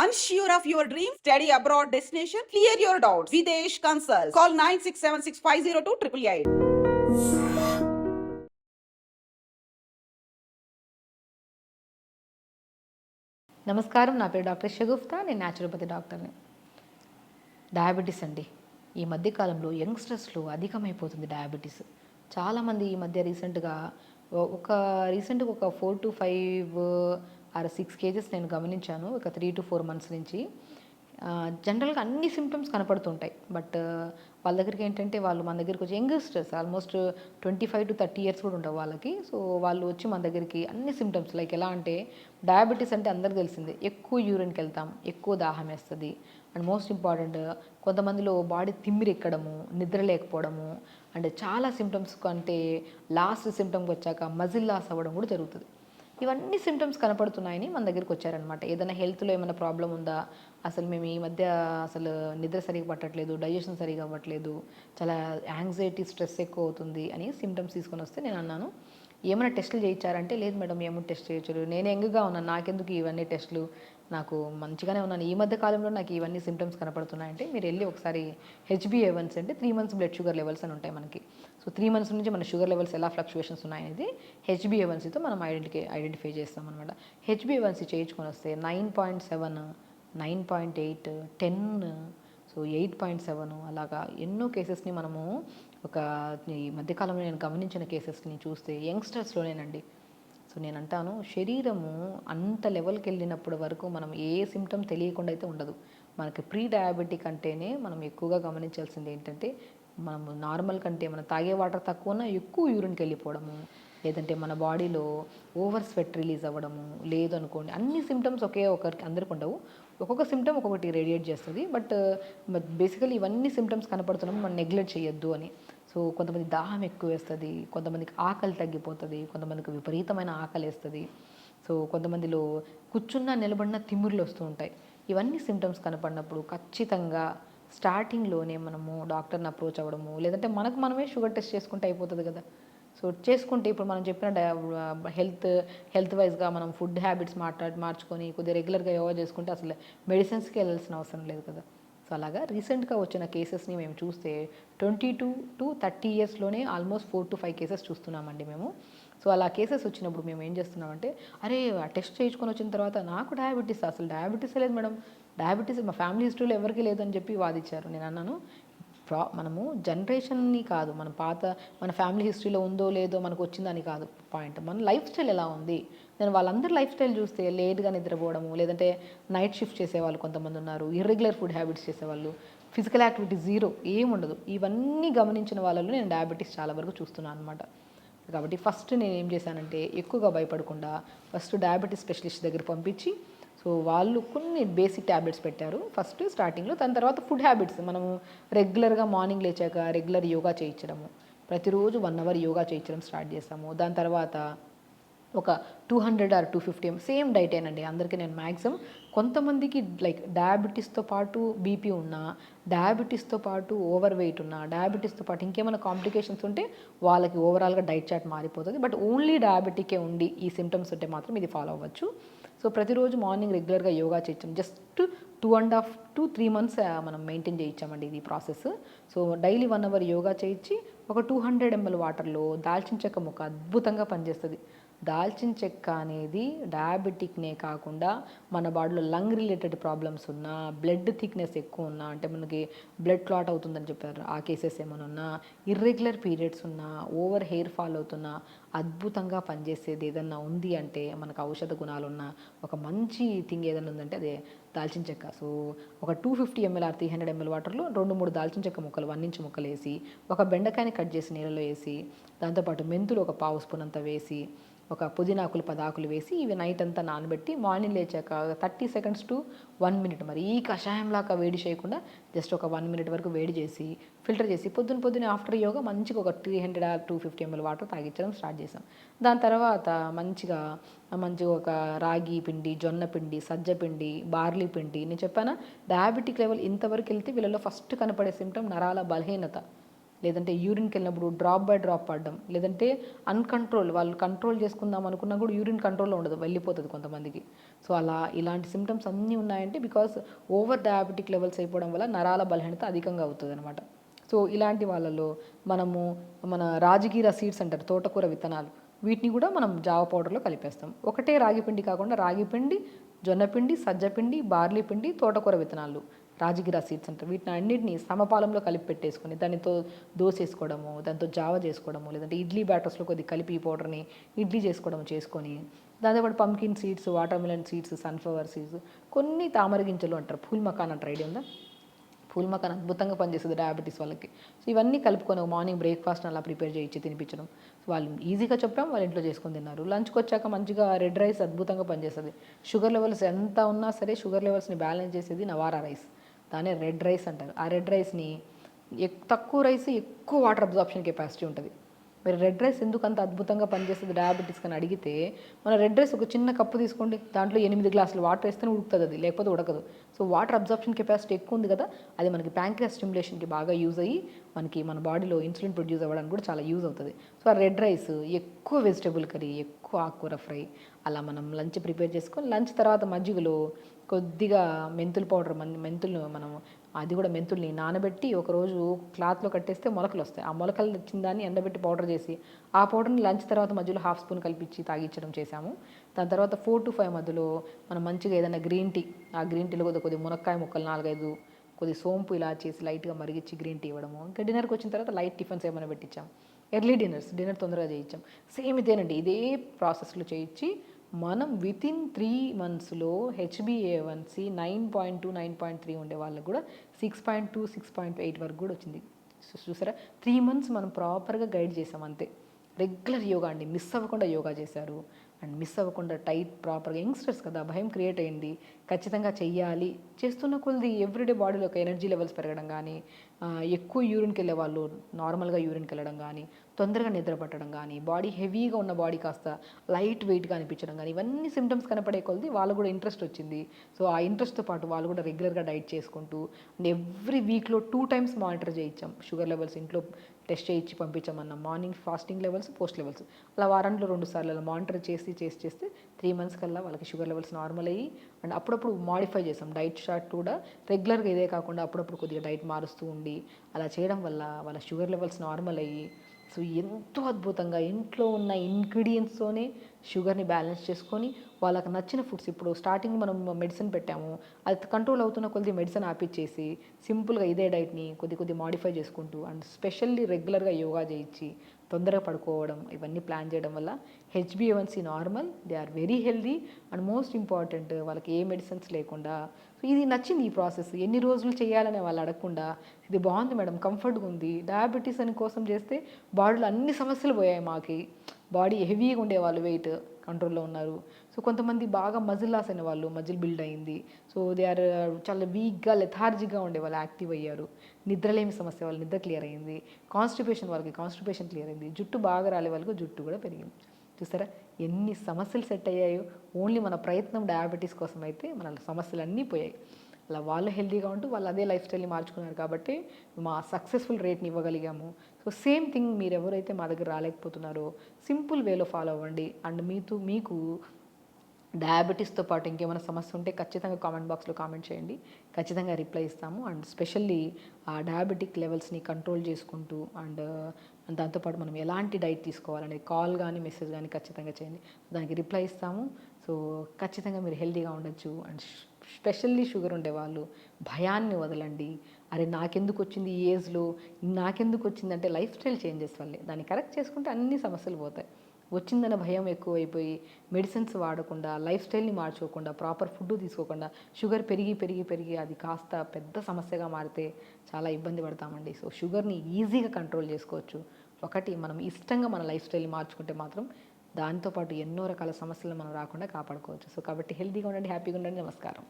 Unsure of your dream? Study abroad destination? Clear your doubts. Videsh Consult. Call 9676502888. నమస్కారం, నా పేరు doctor Shagufta. నేను naturopathy డాక్టర్ని. డయాబెటీస్ అండి, ఈ మధ్యకాలంలో యంగ్స్టర్స్లో అధికమైపోతుంది డయాబెటీస్. చాలామంది ఈ మధ్య రీసెంట్గా ఒక 4 to 5 ఆర్ 6 కేజెస్ నేను గమనించాను ఒక 3 to 4 months నుంచి. జనరల్గా అన్ని సిమ్టమ్స్ కనపడుతుంటాయి. బట్ వాళ్ళ దగ్గరికి ఏంటంటే వాళ్ళు మన దగ్గరికి వచ్చి యంగ్స్టర్స్ ఆల్మోస్ట్ 25 to 30 years కూడా ఉండవు వాళ్ళకి. సో వాళ్ళు వచ్చి మన దగ్గరికి అన్ని సిమ్టమ్స్ లైక్ ఎలా అంటే, డయాబెటీస్ అంటే అందరికి తెలిసిందే, ఎక్కువ యూరిన్కి వెళ్తాం, ఎక్కువ దాహం వేస్తుంది, అండ్ మోస్ట్ ఇంపార్టెంట్ కొంతమందిలో బాడీ తిమ్మిరి ఎక్కడము, నిద్ర లేకపోవడము, అండ్ చాలా సిమ్టమ్స్ అంటే లాస్ట్ సిమ్టమ్కి వచ్చాక మజిల్ లాస్ అవ్వడం కూడా జరుగుతుంది. ఇవన్నీ సిమ్టమ్స్ కనపడుతున్నాయని మన దగ్గరికి వచ్చారనమాట. ఏదైనా హెల్త్లో ఏమైనా ప్రాబ్లం ఉందా, అసలు మేము ఈ మధ్య అసలు నిద్ర సరిగా పట్టట్లేదు, డైజెషన్ సరిగా అవ్వట్లేదు, చాలా యాంగ్జైటీ, స్ట్రెస్ ఎక్కువ అవుతుంది అని సిమ్టమ్స్ తీసుకొని వస్తే నేను అన్నాను, ఏమైనా టెస్టులు చేయించారంటే, లేదు మేడం ఏమో టెస్ట్ చేయొచ్చు, నేను యంగ్గా ఉన్నాను, నాకెందుకు ఇవన్నీ టెస్టులు, నాకు మంచిగానే ఉన్నాను, ఈ మధ్య కాలంలో నాకు ఇవన్నీ సిమ్టమ్స్ కనపడుతున్నాయంటే మీరు వెళ్ళి ఒకసారి HbA1c అంటే 3 months బ్లడ్ షుగర్ లెవెల్స్ అని ఉంటాయి మనకి. సో 3 months నుంచి మన షుగర్ లెవెల్స్ ఎలా ఫ్లక్చువేషన్స్ ఉన్నాయనేది HbA1cతో మనం ఐడెంటిఫై చేస్తాం అనమాట. HbA1c చేయించుకొని వస్తే 9.7, 9.8, 10, సో 8.7 అలాగా ఎన్నో కేసెస్ని మనము ఈ మధ్యకాలంలో నేను గమనించిన కేసెస్ని చూస్తే యంగ్స్టర్స్లోనేనండి. సో నేను అంటాను, శరీరము అంత లెవెల్కి వెళ్ళినప్పటి వరకు మనం ఏ సిమ్టమ్ తెలియకుండా అయితే ఉండదు. మనకి ప్రీ డయాబెటిక్ అంటేనే మనం ఎక్కువగా గమనించాల్సింది ఏంటంటే, మనము నార్మల్ కంటే మనం తాగే వాటర్ తక్కువ ఉన్నా ఎక్కువ యూరిన్కి వెళ్ళిపోవడము, లేదంటే మన బాడీలో ఓవర్ స్వెట్ రిలీజ్ అవ్వడము, లేదు అనుకోండి అన్ని సిమ్టమ్స్ ఒకరికి అందరికి ఉండవు, ఒక్కొక్క సిమ్టమ్ ఒక్కొక్కటి రేడియేట్ చేస్తుంది. బట్ బేసికలీ ఇవన్నీ సిమ్టమ్స్ కనపడుతున్నాము, మనం నెగ్లెక్ట్ చేయొద్దు అని. సో కొంతమంది దాహం ఎక్కువ వేస్తుంది, కొంతమందికి ఆకలి తగ్గిపోతుంది, కొంతమందికి విపరీతమైన ఆకలి వేస్తుంది, సో కొంతమందిలో కూర్చున్నా నిలబడినా తిమ్మురులు వస్తూ ఉంటాయి. ఇవన్నీ సిమ్టమ్స్ కనపడినప్పుడు ఖచ్చితంగా స్టార్టింగ్లోనే మనము డాక్టర్ని అప్రోచ్ అవ్వడము, లేదంటే మనమే షుగర్ టెస్ట్ చేసుకుంటే అయిపోతుంది కదా. సో చేసుకుంటే ఇప్పుడు మనం చెప్పిన హెల్త్ వైజ్గా మనం ఫుడ్ హ్యాబిట్స్ మార్చుకొని కొద్దిగా రెగ్యులర్గా యోగా చేసుకుంటే అసలు మెడిసిన్స్కి వెళ్ళాల్సిన అవసరం లేదు కదా. సో అలాగా రీసెంట్గా వచ్చిన కేసెస్ని మేము చూస్తే 22 to 30 yearsలోనే ఆల్మోస్ట్ 4 to 5 కేసెస్ చూస్తున్నామండి మేము. సో అలా కేసెస్ వచ్చినప్పుడు మేము ఏం చేస్తున్నామంటే, అరే ఆ టెస్ట్ చేయించుకొని వచ్చిన తర్వాత నాకు డయాబెటీస్, అసలు డయాబెటీస్ లేదు మేడం, డయాబెటీస్ మా ఫ్యామిలీ హిస్టరీలో ఎవరికీ లేదని చెప్పి వాదించారు. నేను అన్నాను, మనము జనరేషన్ని కాదు, మన ఫ్యామిలీ హిస్టరీలో ఉందో లేదో మనకు వచ్చిందని కాదు పాయింట్, మన లైఫ్ స్టైల్ ఎలా ఉంది. నేను వాళ్ళందరి లైఫ్ స్టైల్ చూస్తే లేట్గా నిద్రపోవడము, లేదంటే నైట్ షిఫ్ట్ చేసేవాళ్ళు కొంతమంది ఉన్నారు, ఇర్రెగ్యులర్ ఫుడ్ హ్యాబిట్స్ చేసేవాళ్ళు, ఫిజికల్ యాక్టివిటీ జీరో, ఏముండదు. ఇవన్నీ గమనించిన వాళ్ళలో నేను డయాబెటీస్ చాలా వరకు చూస్తున్నాను అనమాట. కాబట్టి ఫస్ట్ నేను ఏం చేశానంటే, ఎక్కువగా భయపడకుండా ఫస్ట్ డయాబెటీస్ స్పెషలిస్ట్ దగ్గర పంపించి, సో వాళ్ళు కొన్ని బేసిక్ ట్యాబ్లెట్స్ పెట్టారు ఫస్ట్ స్టార్టింగ్లో. దాని తర్వాత ఫుడ్ హ్యాబిట్స్ మనము రెగ్యులర్గా మార్నింగ్ లేచాక రెగ్యులర్ యోగా చేయించడము, ప్రతిరోజు 1 hour యోగా చేయించడం స్టార్ట్ చేస్తాము. దాని తర్వాత ఒక 200 or 250 సేమ్ డైటేనండి అందరికీ. నేను మ్యాక్సిమం కొంతమందికి లైక్ డయాబెటీస్తో పాటు బీపీ ఉన్నా, డయాబెటీస్తో పాటు ఓవర్ వెయిట్ ఉన్నా, డయాబెటీస్తో పాటు ఇంకేమైనా కాంప్లికేషన్స్ ఉంటే వాళ్ళకి ఓవరాల్గా డైట్ చార్ట్ మారిపోతుంది. బట్ ఓన్లీ డయాబెటికే ఉండి ఈ సిమ్టమ్స్ ఉంటే మాత్రం ఇది ఫాలో అవ్వచ్చు. సో ప్రతిరోజు మార్నింగ్ రెగ్యులర్గా యోగా చేయించాం. జస్ట్ 2.5 to 3 months మనం మెయింటైన్ చేయించామండి ఇది process. So daily 1 hour yoga చేయించి ఒక 200 ml వాటర్లో దాల్చిన చెక్క ముక్క అద్భుతంగా పనిచేస్తుంది. దాల్చిన చెక్క అనేది డయాబెటిక్నే కాకుండా మన బాడీలో లంగ్ రిలేటెడ్ ప్రాబ్లమ్స్ ఉన్నా, బ్లడ్ థిక్నెస్ ఎక్కువ ఉన్నా, అంటే మనకి బ్లడ్ క్లాట్ అవుతుందని చెప్పారు ఆ కేసెస్ ఏమైనా ఉన్నా, ఇర్రెగ్యులర్ పీరియడ్స్ ఉన్నా, ఓవర్ హెయిర్ ఫాల్ అవుతున్నా, అద్భుతంగా పనిచేసేది ఏదన్నా ఉంది అంటే, మనకు ఔషధ గుణాలు ఉన్న ఒక మంచి థింగ్ ఏదైనా ఉందంటే అదే దాల్చిన చెక్క. సో ఒక 250 ml or 300 ml వాటర్లో 2-3 దాల్చిన చెక్క ముక్కలు 1 inch ముక్కలు వేసి, ఒక బెండకాయని కట్ చేసి నీళ్ళలో వేసి, దాంతోపాటు మెంతులు ఒక 1/2 స్పూన్ అంతా వేసి, ఒక పుదీనాకులు 10 ఆకులు వేసి, ఇవి నైట్ అంతా నానబెట్టి మార్నింగ్ లేచాక 30 seconds to 1 minute మరి ఈ కషాయంలాగా వేడి చేయకుండా జస్ట్ ఒక 1 minute వరకు వేడి చేసి ఫిల్టర్ చేసి పొద్దున ఆఫ్టర్ యోగా మంచిగా ఒక 300 or 250 ml వాటర్ తాగించడం స్టార్ట్ చేసాం. దాని తర్వాత మంచిగా ఒక రాగి పిండి, జొన్న పిండి, సజ్జ పిండి, బార్లీ పిండి. నేను చెప్పానా డయాబెటిక్ లెవెల్ ఇంతవరకు వెళ్తే వీళ్ళలో ఫస్ట్ కనపడే సిమ్టమ్ నరాల బలహీనత. లేదంటే యూరిన్కి వెళ్ళినప్పుడు డ్రాప్ బై డ్రాప్ పడడం, లేదంటే అన్కంట్రోల్, వాళ్ళు కంట్రోల్ చేసుకుందాం అనుకున్నా కూడా యూరిన్ కంట్రోల్లో ఉండదు, వెళ్ళిపోతుంది కొంతమందికి. సో అలా ఇలాంటి సిమ్టమ్స్ అన్నీ ఉన్నాయంటే బికాస్ ఓవర్ డయాబెటిక్ లెవెల్స్ అయిపోవడం వల్ల నరాల బలహీనత అధికంగా అవుతుంది అనమాట. సో ఇలాంటి వాళ్ళలో మనము మన రాజగిర సీడ్స్ అంటారు, తోటకూర విత్తనాలు, వీటిని కూడా మనం జావ పౌడర్లో కలిపేస్తాం. ఒకటే రాగి పిండి కాకుండా రాగి పిండి, జొన్నపిండి, సజ్జపిండి, బార్లీ పిండి, తోటకూర విత్తనాలు, రాజగిరా సీడ్స్ అంటారు, వీటిని అన్నింటినీ సమపాలంలో కలిపి పెట్టేసుకొని దానితో దోశ వేసుకోవడము, దాంతో జావ చేసుకోవడము, లేదంటే ఇడ్లీ బ్యాటర్స్లో కొద్ది కలిపి ఈ పౌడర్ని ఇడ్లీ చేసుకోవడం చేసుకొని, దాంతోపాటు pumpkin seeds, water melon seeds, sunflower seeds, కొన్ని తామర గింజలు అంటారు, పూల్ మకాన్ అంటారు, ఐడియా ఉందా? పూల్ మకాన్ అద్భుతంగా పనిచేస్తుంది డయాబెటీస్ వాళ్ళకి. సో ఇవన్నీ కలుపుకొని మార్నింగ్ బ్రేక్ఫాస్ట్ అలా ప్రిపేర్ చేయించి తినిపించడం. సో వాళ్ళు ఈజీగా చెప్పాం, వాళ్ళ ఇంట్లో చేసుకొని తిన్నారు. లంచ్కి వచ్చాక మంచిగా రెడ్ రైస్ అద్భుతంగా పనిచేస్తుంది. షుగర్ లెవెల్స్ ఎంత ఉన్నా సరే షుగర్ లెవెల్స్ని బ్యాలెన్స్ చేసేది నవారా రైస్, దానే రెడ్ రైస్ అంటారు. ఆ రెడ్ రైస్ని తక్కువ రైస్ ఎక్కువ వాటర్ అబ్జార్ప్షన్ కెపాసిటీ ఉంటుంది. మీరు రెడ్ రైస్ ఎందుకు అంత అద్భుతంగా పనిచేస్తుంది డయాబెటీస్ అని అడిగితే, మన రెడ్ రైస్ ఒక చిన్న కప్పు తీసుకోండి, దాంట్లో 8 గ్లాసులు వాటర్ వేస్తేనే ఉడుకుతుంది, అది లేకపోతే ఉడకదు. సో వాటర్ అబ్జార్ప్షన్ కెపాసిటీ ఎక్కువ ఉంది కదా, అది మనకి ప్యాంక్రియాస్ స్టిమ్యులేషన్కి బాగా యూజ్ అయ్యి మనకి మన బాడీలో ఇన్సులిన్ ప్రొడ్యూస్ అవ్వడానికి కూడా చాలా యూజ్ అవుతుంది. సో ఆ రెడ్ రైస్ ఎక్కువ వెజిటబుల్ కర్రీ, ఎక్కువ ఆకుకూర ఫ్రై, అలా మనం లంచ్ ప్రిపేర్ చేసుకొని లంచ్ తర్వాత మజ్జిగలో కొద్దిగా మెంతుల పౌడర్, మెంతులు మనం అది కూడా మెంతుల్ని నానబెట్టి ఒకరోజు క్లాత్లో కట్టేస్తే మొలకలు వస్తాయి. ఆ మొలకలు వచ్చిన దాన్ని ఎండబెట్టి పౌడర్ చేసి ఆ పౌడర్ని లంచ్ తర్వాత మధ్యలో హాఫ్ స్పూన్ కలిపించి తాగించడం చేశాము. దాని తర్వాత 4 to 5 మధ్యలో మనం మంచిగా ఏదైనా గ్రీన్ టీ, ఆ గ్రీన్ టీలో కొద్ది మునక్కాయ ముక్కలు 4-5, కొద్ది సోంపు ఇలా చేసి లైట్గా మరిగించి గ్రీన్ టీ ఇవ్వడము. ఇంకా డిన్నర్కి వచ్చిన తర్వాత లైట్ టిఫిన్స్ ఏమైనా పెట్టించాం. ఎర్లీ డిన్నర్ తొందరగా చేయించాం. సేమ్ ఇదేనండి, ఇదే ప్రాసెస్లో చేయించి మనం వితిన్ 3 monthsలో HbA1c 9.2, 9.3 ఉండే వాళ్ళకు కూడా 6.2, 6.8 వరకు కూడా వచ్చింది. చూసారా, 3 months మనం ప్రాపర్గా గైడ్ చేసాం అంతే. రెగ్యులర్ యోగా అండి, మిస్ అవ్వకుండా యోగా చేశారు అండ్ మిస్ అవ్వకుండా టైట్ ప్రాపర్గా. యంగ్స్టర్స్ కదా, భయం క్రియేట్ అయింది, ఖచ్చితంగా చెయ్యాలి. చేస్తున్న కొద్ది ఎవ్రీడే బాడీలో ఒక ఎనర్జీ లెవెల్స్ పెరగడం కానీ, ఎక్కువ యూరిన్కి వెళ్ళే వాళ్ళు నార్మల్గా యూరిన్కి వెళ్ళడం కానీ, తొందరగా నిద్ర పట్టడం కానీ, బాడీ హెవీగా ఉన్న బాడీ కాస్త లైట్ వెయిట్గా అనిపించడం కానీ, ఇవన్నీ సిమ్టమ్స్ కనపడే కొలది వాళ్ళకు కూడా ఇంట్రెస్ట్ వచ్చింది. సో ఆ ఇంట్రెస్ట్తో పాటు వాళ్ళు కూడా రెగ్యులర్గా డైట్ చేసుకుంటూ అండ్ ఎవ్రీ వీక్లో 2 times మానిటర్ చేయించాం. షుగర్ లెవెల్స్ ఇంట్లో టెస్ట్ చేయించి పంపించామన్నాం. Morning fasting levels, post levels, అలా వారంలో 2 సార్లు అలా మానిటర్ చేస్తే 3 months కల్లా వాళ్ళకి షుగర్ లెవెల్స్ నార్మల్ అయ్యి అండ్ అప్పుడప్పుడు మాడిఫై చేసాం. డైట్ చార్ట్ కూడా రెగ్యులర్గా ఇదే కాకుండా అప్పుడప్పుడు కొద్దిగా డైట్ మారుస్తూ ఉండి అలా చేయడం వల్ల వాళ్ళ షుగర్ లెవెల్స్ నార్మల్ అయ్యి, సో ఎంతో అద్భుతంగా ఇంట్లో ఉన్న ఇంగ్రీడియంట్స్తోనే షుగర్ని బ్యాలెన్స్ చేసుకొని వాళ్ళకి నచ్చిన ఫుడ్స్, ఇప్పుడు స్టార్టింగ్ మనం మెడిసిన్ పెట్టాము, అది కంట్రోల్ అవుతున్న కొద్ది మెడిసిన్ ఆపిచ్చేసి సింపుల్గా ఇదే డైట్ని కొద్ది మాడిఫై చేసుకుంటూ అండ్ స్పెషల్లీ రెగ్యులర్గా యోగా చేయించి తొందరగా పడుకోవడం, ఇవన్నీ ప్లాన్ చేయడం వల్ల HbA1c normal, they are very healthy and most important వాళ్ళకి ఏ మెడిసిన్స్ లేకుండా. సో ఇది నచ్చింది ఈ ప్రాసెస్. ఎన్ని రోజులు చేయాలని వాళ్ళు అడగకుండా ఇది బాగుంది మేడం, కంఫర్ట్గా ఉంది, డయాబెటీస్ అని కోసం చేస్తే బాడీలో అన్ని సమస్యలు పోయాయి. మాకి బాడీ హెవీగా ఉండేవాళ్ళు వెయిట్ కంట్రోల్లో ఉన్నారు. సో కొంతమంది బాగా మజిల్ లాస్ అయిన వాళ్ళు, మజిల్ బిల్డ్ అయింది. సో దే ఆర్ చాలా వీక్గా లెథార్జిక్గా ఉండే వాళ్ళు యాక్టివ్ అయ్యారు. నిద్రలేమి సమస్య వాళ్ళు నిద్ర క్లియర్ అయింది. కాన్స్టిపేషన్ వాళ్ళకి కాన్స్టిపేషన్ క్లియర్ అయింది. జుట్టు బాగా రాలే వాళ్ళకి జుట్టు కూడా పెరిగింది. చూసారా ఎన్ని సమస్యలు సెట్ అయ్యాయో. ఓన్లీ మన ప్రయత్నం డయాబెటీస్ కోసం అయితే మన సమస్యలు అన్నీ పోయాయి. అలా వాళ్ళు హెల్తీగా ఉంటూ వాళ్ళు అదే లైఫ్ స్టైల్ని మార్చుకున్నారు కాబట్టి మా సక్సెస్ఫుల్ రేట్ని ఇవ్వగలిగాము. సో సేమ్ థింగ్ మీరు ఎవరైతే మా దగ్గర రాలేకపోతున్నారో సింపుల్ వేలో ఫాలో అవ్వండి. అండ్ మీకు డయాబెటీస్తో పాటు ఇంకేమైనా సమస్య ఉంటే ఖచ్చితంగా కామెంట్ బాక్స్లో కామెంట్ చేయండి, ఖచ్చితంగా రిప్లై ఇస్తాము. అండ్ స్పెషల్లీ ఆ డయాబెటిక్ లెవెల్స్ని కంట్రోల్ చేసుకుంటూ అండ్ దాంతోపాటు మనం ఎలాంటి డైట్ తీసుకోవాలనేది కాల్ కానీ మెసేజ్ కానీ ఖచ్చితంగా చేయండి, దానికి రిప్లై ఇస్తాము. సో ఖచ్చితంగా మీరు హెల్తీగా ఉండొచ్చు. అండ్ స్పెషల్లీ షుగర్ ఉండేవాళ్ళు భయాన్ని వదలండి. అరే నాకెందుకు వచ్చింది ఈ ఏజ్లో, నాకెందుకు వచ్చిందంటే లైఫ్ స్టైల్ చేంజెస్ వల్లే. దాన్ని కరెక్ట్ చేసుకుంటే అన్ని సమస్యలు పోతాయి. వచ్చిందన్న భయం ఎక్కువైపోయి మెడిసిన్స్ వాడకుండా, లైఫ్ స్టైల్ని మార్చుకోకుండా, ప్రాపర్ ఫుడ్ తీసుకోకుండా షుగర్ పెరిగి అది కాస్త పెద్ద సమస్యగా మారితే చాలా ఇబ్బంది పడతామండి. సో షుగర్ని ఈజీగా కంట్రోల్ చేసుకోవచ్చు. ఒకటి మనం ఇష్టంగా మన లైఫ్ స్టైల్ని మార్చుకుంటే మాత్రం దాంతోపాటు ఎన్నో రకాల సమస్యలు మనం రాకుండా కాపాడుకోవచ్చు. సో కాబట్టి హెల్తీగా ఉండండి, హ్యాపీగా ఉండండి. నమస్కారం.